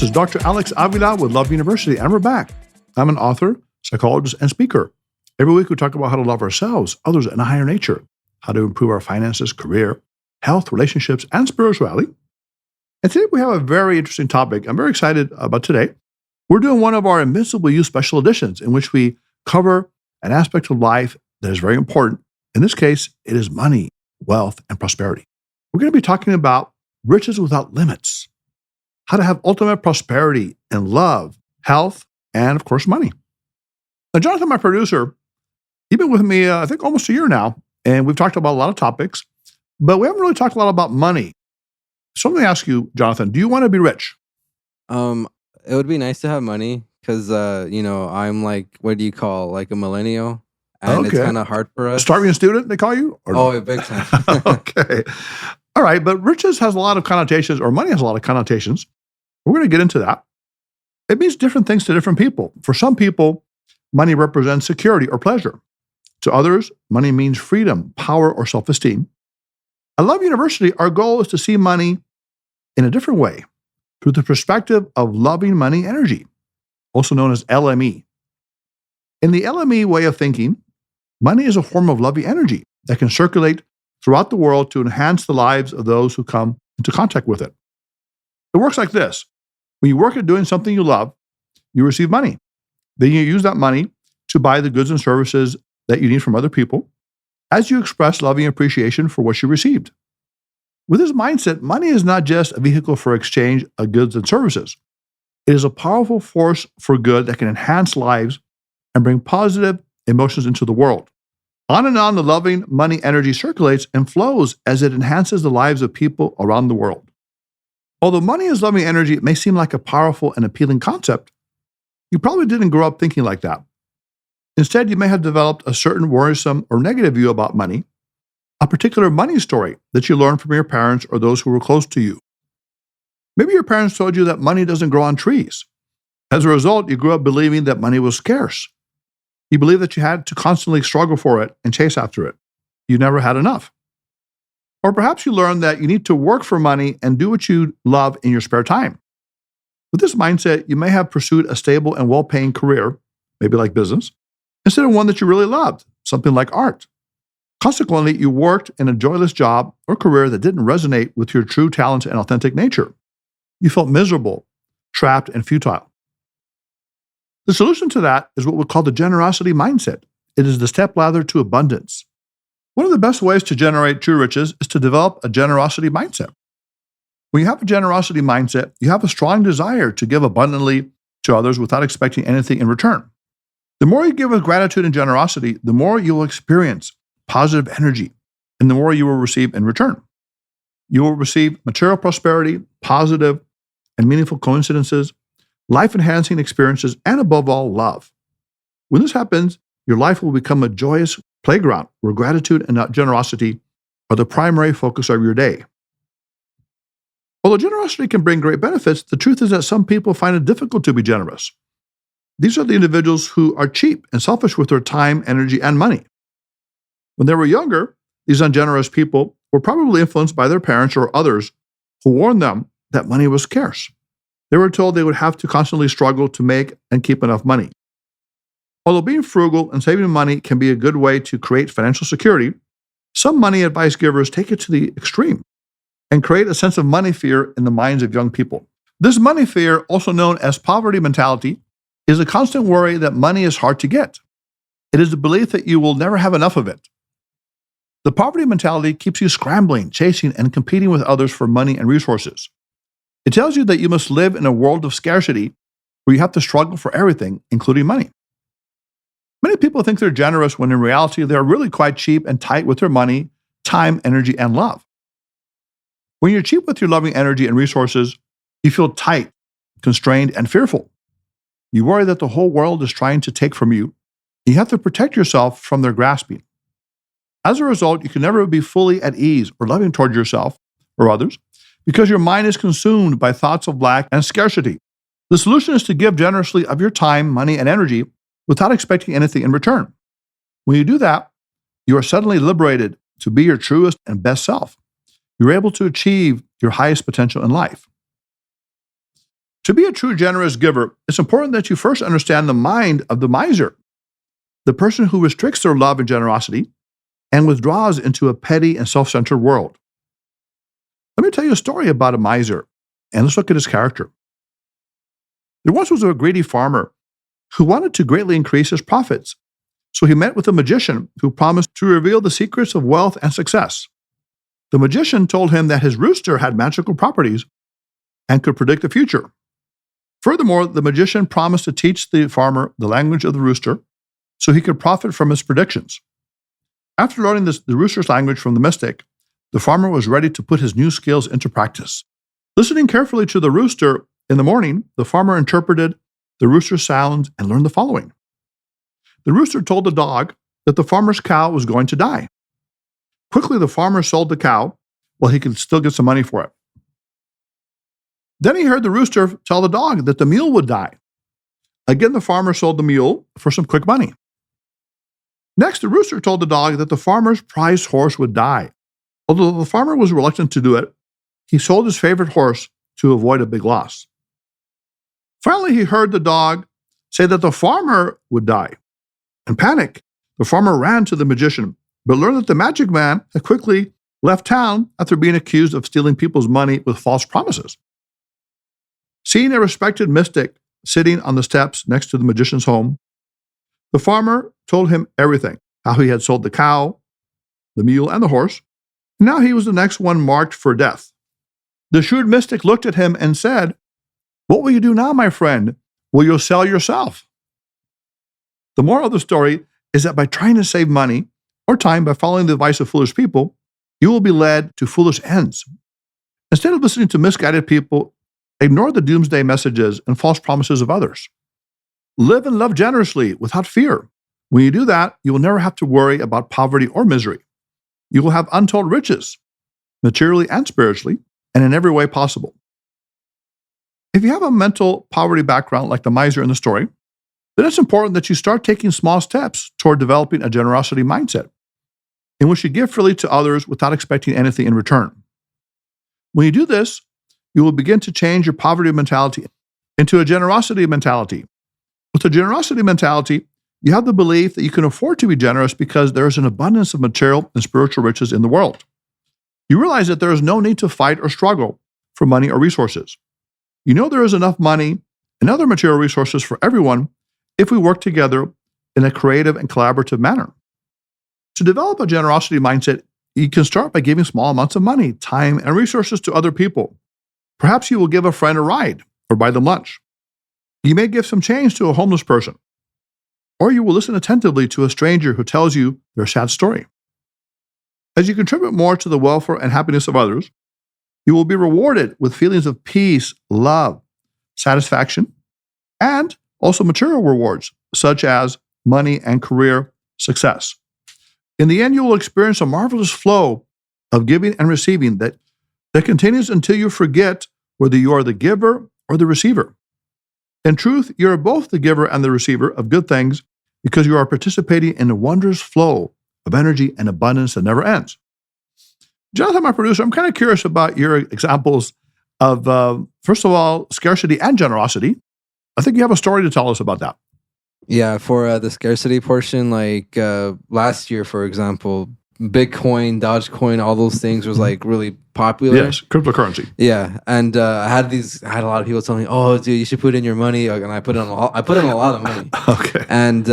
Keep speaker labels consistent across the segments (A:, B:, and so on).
A: This is Dr. Alex Avila with Love University, and we're back. I'm an author, psychologist, and speaker. Every week we talk about how to love ourselves, others, and a higher nature, how to improve our finances, career, health, relationships, and spirituality. And today we have a very interesting topic I'm very excited about today. We're doing one of our Invincible You special editions in which we cover an aspect of life that is very important. In this case, it is money, wealth, and prosperity. We're going to be talking about riches without limits, how to have ultimate prosperity and love, health, and of course, money. Now, Jonathan, my producer, you've been with me, I think almost a year now, and we've talked about a lot of topics, but we haven't really talked a lot about money. So let me ask you, Jonathan, do you want to be rich?
B: It would be nice to have money because, I'm like, what do you call, like a millennial? And it's
A: Okay.
B: kind of hard for
A: A
B: us.
A: starving student, they call you? Or
B: Oh,
A: no?
B: a big time.
A: Okay. All right, but riches has a lot of connotations, or money has a lot of connotations. We're going to get into that. It means different things to different people. For some people, money represents security or pleasure. To others, money means freedom, power, or self-esteem. At Love University, our goal is to see money in a different way, through the perspective of loving money energy, also known as LME. In the LME way of thinking, money is a form of loving energy that can circulate throughout the world to enhance the lives of those who come into contact with it. It works like this. When you work at doing something you love, you receive money. Then you use that money to buy the goods and services that you need from other people as you express loving appreciation for what you received. With this mindset, money is not just a vehicle for exchange of goods and services. It is a powerful force for good that can enhance lives and bring positive emotions into the world. On and on, the loving money energy circulates and flows as it enhances the lives of people around the world. Although money is loving energy, it may seem like a powerful and appealing concept. You probably didn't grow up thinking like that. Instead, you may have developed a certain worrisome or negative view about money, a particular money story that you learned from your parents or those who were close to you. Maybe your parents told you that money doesn't grow on trees. As a result, you grew up believing that money was scarce. You believed that you had to constantly struggle for it and chase after it. You never had enough. Or perhaps you learned that you need to work for money and do what you love in your spare time. With this mindset, you may have pursued a stable and well-paying career, maybe like business, instead of one that you really loved, something like art. Consequently, you worked in a joyless job or career that didn't resonate with your true talent and authentic nature. You felt miserable, trapped, and futile. The solution to that is what we call the generosity mindset. It is the stepladder to abundance. One of the best ways to generate true riches is to develop a generosity mindset. When you have a generosity mindset, you have a strong desire to give abundantly to others without expecting anything in return. The more you give with gratitude and generosity, the more you will experience positive energy, and the more you will receive in return. You will receive material prosperity, positive and meaningful coincidences, life-enhancing experiences, and above all, love. When this happens, your life will become a joyous playground where gratitude and generosity are the primary focus of your day. Although generosity can bring great benefits, the truth is that some people find it difficult to be generous. These are the individuals who are cheap and selfish with their time, energy, and money. When they were younger, these ungenerous people were probably influenced by their parents or others who warned them that money was scarce. They were told they would have to constantly struggle to make and keep enough money. Although being frugal and saving money can be a good way to create financial security, some money advice givers take it to the extreme and create a sense of money fear in the minds of young people. This money fear, also known as poverty mentality, is a constant worry that money is hard to get. It is the belief that you will never have enough of it. The poverty mentality keeps you scrambling, chasing, and competing with others for money and resources. It tells you that you must live in a world of scarcity where you have to struggle for everything, including money. Many people think they're generous when in reality they're really quite cheap and tight with their money, time, energy, and love. When you're cheap with your loving energy and resources, you feel tight, constrained, and fearful. You worry that the whole world is trying to take from you. You have to protect yourself from their grasping. As a result, you can never be fully at ease or loving toward yourself or others because your mind is consumed by thoughts of lack and scarcity. The solution is to give generously of your time, money, and energy without expecting anything in return. When you do that, you are suddenly liberated to be your truest and best self. You're able to achieve your highest potential in life. To be a true generous giver, it's important that you first understand the mind of the miser, the person who restricts their love and generosity and withdraws into a petty and self-centered world. Let me tell you a story about a miser, and let's look at his character. There once was a greedy farmer who wanted to greatly increase his profits, so he met with a magician who promised to reveal the secrets of wealth and success. The magician told him that his rooster had magical properties and could predict the future. Furthermore, the magician promised to teach the farmer the language of the rooster so he could profit from his predictions. After learning the rooster's language from the mystic, the farmer was ready to put his new skills into practice. Listening carefully to the rooster in the morning, the farmer interpreted the rooster's sounds and learned the following. The rooster told the dog that the farmer's cow was going to die. Quickly, the farmer sold the cow while he could still get some money for it. Then he heard the rooster tell the dog that the mule would die. Again, the farmer sold the mule for some quick money. Next, the rooster told the dog that the farmer's prized horse would die. Although the farmer was reluctant to do it, he sold his favorite horse to avoid a big loss. Finally, he heard the dog say that the farmer would die. In panic, the farmer ran to the magician, but learned that the magic man had quickly left town after being accused of stealing people's money with false promises. Seeing a respected mystic sitting on the steps next to the magician's home, the farmer told him everything, how he had sold the cow, the mule, and the horse, and now he was the next one marked for death. The shrewd mystic looked at him and said, "What will you do now, my friend? Will you sell yourself?" The moral of the story is that by trying to save money or time by following the advice of foolish people, you will be led to foolish ends. Instead of listening to misguided people, ignore the doomsday messages and false promises of others. Live and love generously without fear. When you do that, you will never have to worry about poverty or misery. You will have untold riches, materially and spiritually, and in every way possible. If you have a mental poverty background like the miser in the story, then it's important that you start taking small steps toward developing a generosity mindset in which you give freely to others without expecting anything in return. When you do this, you will begin to change your poverty mentality into a generosity mentality. With a generosity mentality, you have the belief that you can afford to be generous because there is an abundance of material and spiritual riches in the world. You realize that there is no need to fight or struggle for money or resources. You know there is enough money and other material resources for everyone if we work together in a creative and collaborative manner. To develop a generosity mindset, you can start by giving small amounts of money, time, and resources to other people. Perhaps you will give a friend a ride or buy them lunch. You may give some change to a homeless person, or you will listen attentively to a stranger who tells you their sad story. As you contribute more to the welfare and happiness of others, you will be rewarded with feelings of peace, love, satisfaction, and also material rewards, such as money and career success. In the end, you will experience a marvelous flow of giving and receiving that continues until you forget whether you are the giver or the receiver. In truth, you are both the giver and the receiver of good things because you are participating in a wondrous flow of energy and abundance that never ends. Jonathan, my producer, I'm kind of curious about your examples of, first of all, scarcity and generosity. I think you have a story to tell us about that.
B: Yeah, for the scarcity portion, like last year, for example, Bitcoin, Dogecoin, all those things was like really popular.
A: Yes, cryptocurrency.
B: Yeah, and I had a lot of people telling me, "Oh, dude, you should put in your money," and I put in a lot of money.
A: Okay.
B: And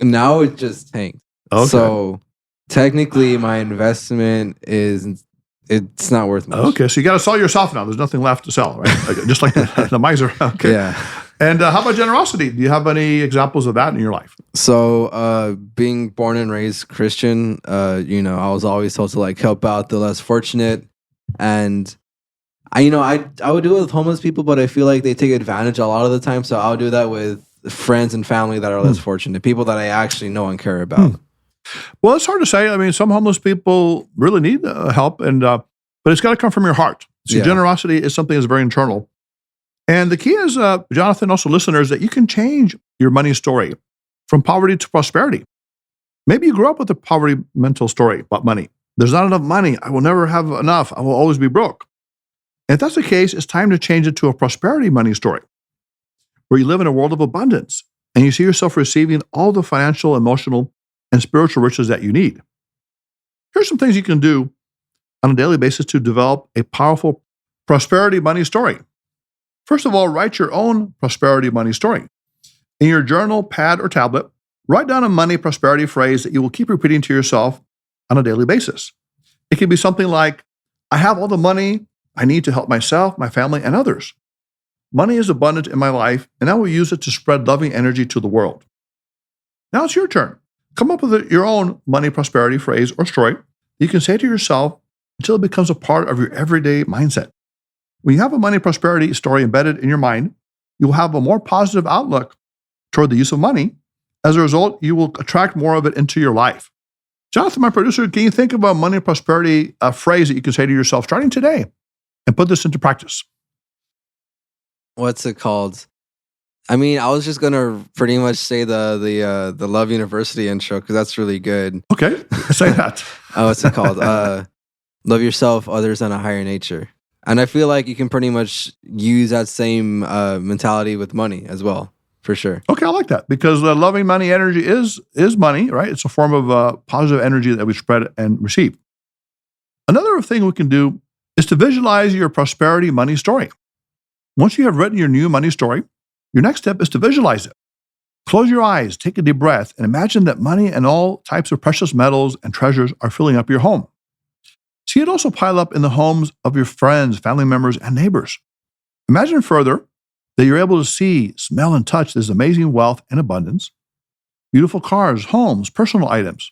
B: now it just tanked.
A: Okay.
B: So technically, my investment it's not worth much.
A: Okay, so you got to sell yourself now. There's nothing left to sell, right? Okay, just like the miser. Okay.
B: Yeah.
A: And how about generosity? Do you have any examples of that in your life?
B: So, being born and raised Christian, I was always told to like help out the less fortunate, and I would do it with homeless people, but I feel like they take advantage a lot of the time. So I'll do that with friends and family that are less fortunate, people that I actually know and care about.
A: Well, it's hard to say. I mean, some homeless people really need help, but it's got to come from your heart. So generosity is something that's very internal. And the key is, Jonathan, also listeners, that you can change your money story from poverty to prosperity. Maybe you grew up with a poverty mental story about money. There's not enough money. I will never have enough. I will always be broke. If that's the case, it's time to change it to a prosperity money story, where you live in a world of abundance and you see yourself receiving all the financial, emotional, and spiritual riches that you need. Here's some things you can do on a daily basis to develop a powerful prosperity money story. First of all, write your own prosperity money story. In your journal, pad, or tablet, write down a money prosperity phrase that you will keep repeating to yourself on a daily basis. It can be something like, I have all the money I need to help myself, my family, and others. Money is abundant in my life, and I will use it to spread loving energy to the world. Now it's your turn. Come up with your own money prosperity phrase or story that you can say to yourself until it becomes a part of your everyday mindset. When you have a money prosperity story embedded in your mind, you will have a more positive outlook toward the use of money. As a result, you will attract more of it into your life. Jonathan, my producer, can you think of a money prosperity phrase that you can say to yourself starting today and put this into practice?
B: What's it called? I mean, I was just gonna pretty much say the Love University intro because that's really good.
A: Okay, say that.
B: What's it called? Love yourself, others, and a higher nature. And I feel like you can pretty much use that same mentality with money as well, for sure.
A: Okay, I like that because loving money energy is money, right? It's a form of positive energy that we spread and receive. Another thing we can do is to visualize your prosperity money story. Once you have written your new money story, your next step is to visualize it. Close your eyes, take a deep breath, and imagine that money and all types of precious metals and treasures are filling up your home. See it also pile up in the homes of your friends, family members, and neighbors. Imagine further that you're able to see, smell, and touch this amazing wealth and abundance. Beautiful cars, homes, personal items,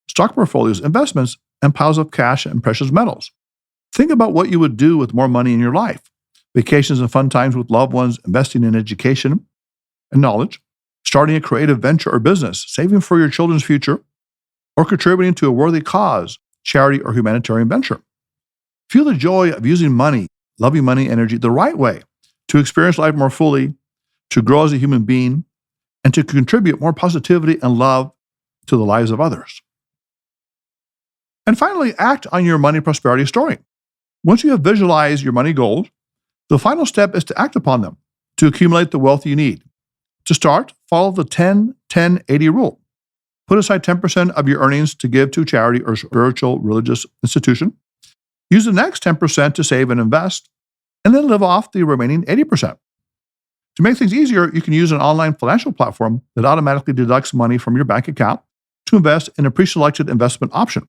A: stock portfolios, investments, and piles of cash and precious metals. Think about what you would do with more money in your life. Vacations and fun times with loved ones, investing in education and knowledge, starting a creative venture or business, saving for your children's future, or contributing to a worthy cause, charity, or humanitarian venture. Feel the joy of using money, loving money energy the right way to experience life more fully, to grow as a human being, and to contribute more positivity and love to the lives of others. And finally, act on your money prosperity story. Once you have visualized your money goals, the final step is to act upon them to accumulate the wealth you need. To start, follow the 10-10-80 rule. Put aside 10% of your earnings to give to charity or spiritual religious institution. Use the next 10% to save and invest, and then live off the remaining 80%. To make things easier, you can use an online financial platform that automatically deducts money from your bank account to invest in a pre-selected investment option.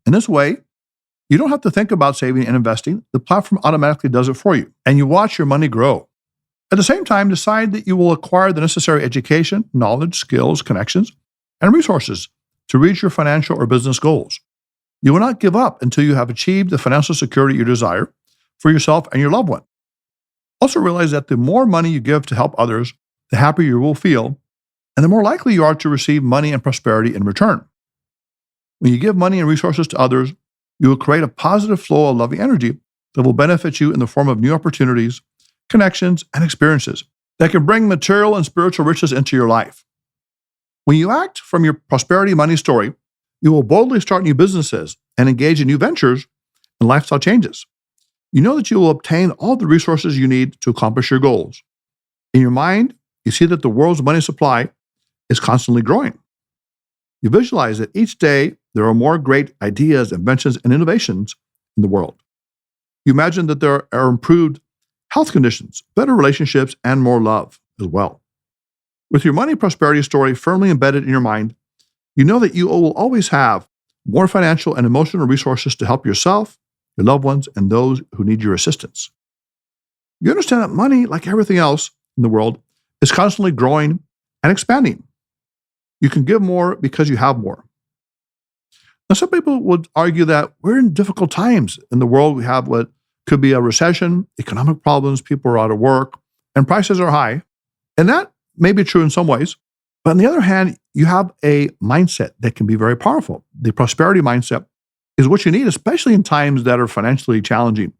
A: In this way, you don't have to think about saving and investing. The platform automatically does it for you, and you watch your money grow. At the same time, decide that you will acquire the necessary education, knowledge, skills, connections, and resources to reach your financial or business goals. You will not give up until you have achieved the financial security you desire for yourself and your loved one. Also realize that the more money you give to help others, the happier you will feel, and the more likely you are to receive money and prosperity in return. When you give money and resources to others, you will create a positive flow of loving energy that will benefit you in the form of new opportunities, connections, and experiences that can bring material and spiritual riches into your life. When you act from your prosperity money story, you will boldly start new businesses and engage in new ventures and lifestyle changes. You know that you will obtain all the resources you need to accomplish your goals. In your mind, you see that the world's money supply is constantly growing. You visualize that each day there are more great ideas, inventions, and innovations in the world. You imagine that there are improved health conditions, better relationships, and more love as well. With your money prosperity story firmly embedded in your mind, you know that you will always have more financial and emotional resources to help yourself, your loved ones, and those who need your assistance. You understand that money, like everything else in the world, is constantly growing and expanding. You can give more because you have more. Now, some people would argue that we're in difficult times in the world. We have what could be a recession, economic problems, people are out of work, and prices are high. And that may be true in some ways. But on the other hand, you have a mindset that can be very powerful. The prosperity mindset is what you need, especially in times that are financially challenging,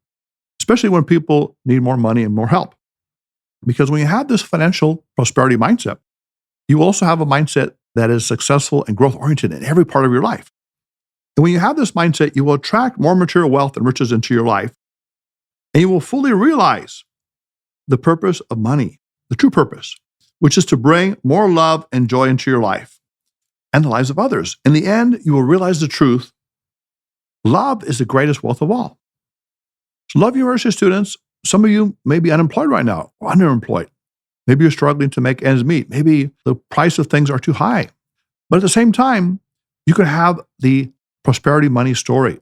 A: especially when people need more money and more help. Because when you have this financial prosperity mindset, you also have a mindset that is successful and growth-oriented in every part of your life. And when you have this mindset, you will attract more material wealth and riches into your life. And you will fully realize the purpose of money, the true purpose, which is to bring more love and joy into your life and the lives of others. In the end, you will realize the truth. Love is the greatest wealth of all. So love university students. Some of you may be unemployed right now or underemployed. Maybe you're struggling to make ends meet. Maybe the price of things are too high. But at the same time, you can have the prosperity money story,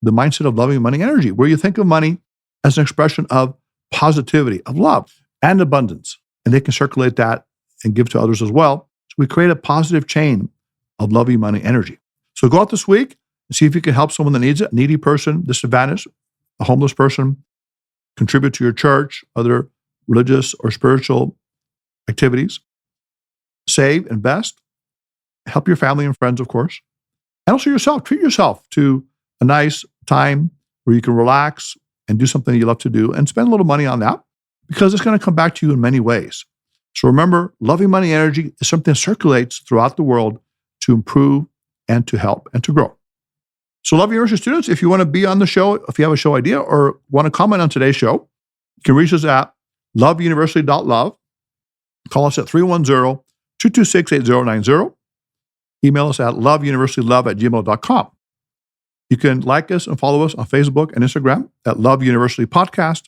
A: the mindset of loving money energy, where you think of money as an expression of positivity, of love and abundance. And they can circulate that and give to others as well. So we create a positive chain of loving money energy. So go out this week and see if you can help someone that needs it, a needy person, disadvantaged, a homeless person, contribute to your church, other religious or spiritual activities, save, invest, help your family and friends, of course, and also yourself. Treat yourself to a nice time where you can relax and do something you love to do and spend a little money on that because it's going to come back to you in many ways. So remember, loving money energy is something that circulates throughout the world to improve and to help and to grow. So Love University students, if you want to be on the show, if you have a show idea or want to comment on today's show, you can reach us at loveuniversity.love. Call us at 310-226-8090. Email us at loveuniversitylove@gmail.com. You can like us and follow us on Facebook and Instagram at Love University Podcast.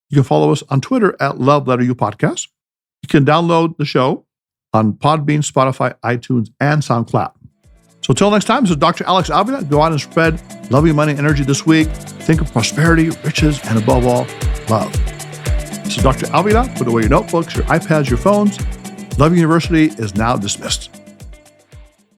A: You can follow us on Twitter at Love Letter U Podcast. You can download the show on Podbean, Spotify, iTunes, and SoundCloud. So until next time, this is Dr. Alex Avila. Go out and spread loving money energy this week. Think of prosperity, riches, and above all, love. This is Dr. Avila. Put away your notebooks, your iPads, your phones. Love University is now dismissed.